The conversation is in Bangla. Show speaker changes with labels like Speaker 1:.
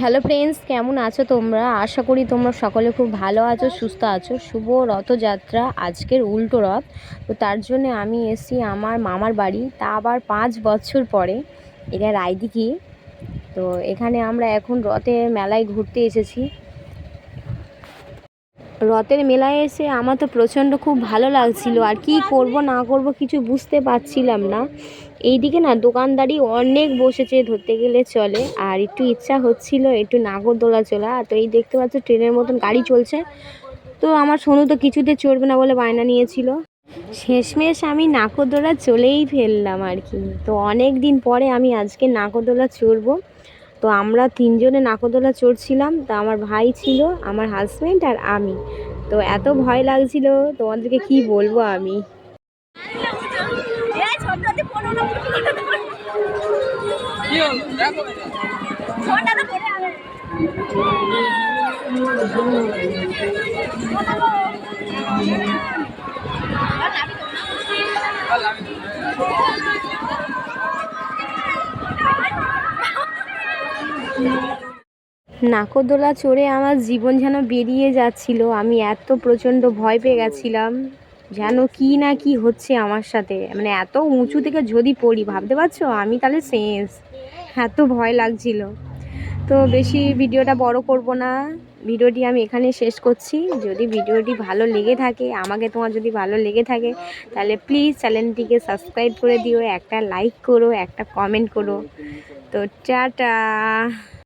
Speaker 1: হ্যালো ফ্রেন্ডস, কেমন আছো তোমরা? আশা করি তোমরা সকলে খুব ভালো আছো, সুস্থ আছো। শুভ রথযাত্রা, আজকের উল্টো রথ। তো তার জন্য আমি এসেছি আমার মামার বাড়ি, তা আবার 5 বছর পরে। এটা রায়দিঘি। তো এখানে আমরা এখন রথের মেলায় ঘুরতে এসেছি। রথের মেলায় এসে আমার তো প্রচণ্ড খুব ভালো লাগছিল, আর কি করব না করব কিছু বুঝতে পারছিলাম না। এইদিকে না দোকানদারি অনেক বসেছে ধরতে গেলে চলে, আর একটু ইচ্ছা হচ্ছিল একটু নাগরদোলা চলা। তো এই দেখতে পাচ্ছ ট্রেনের মতন গাড়ি চলছে। তো আমার সোনু তো কিছুতে চড়বে না বলে বায়না নিয়েছিল। শেষমেশ আমি নাগরদোলা চলেই ফেললাম আর কি। তো অনেক দিন পরে আমি আজকে নাগরদোলা চড়বো। তো আমরা তিনজনে নাগরদোলা চড়ছিলাম। তো আমার ভাই ছিল, আমার হাজব্যান্ড আর আমি। তো এত ভয় লাগছিল, তোমাদেরকে কি বলবো আমি। নাগরদোলা চড়ে আমার জীবন যেন বেরিয়ে যাচ্ছিল। আমি এত প্রচণ্ড ভয় পেয়ে গেছিলাম, যেন কি না কি হচ্ছে আমার সাথে। মানে এত উঁচু থেকে যদি পড়ি, ভাবতে পারছো আমি তাহলে শেষ। এত ভয় লাগছিল। তো বেশি ভিডিওটা বড় করব না, ভিডিওটি আমি এখানে শেষ করছি। যদি ভিডিওটি ভালো লেগে থাকে, তোমার যদি ভালো লেগে থাকে, তাহলে প্লিজ চ্যানেলটিকে সাবস্ক্রাইব করে দিও, একটা লাইক করো, একটা কমেন্ট করো। তো টাটা।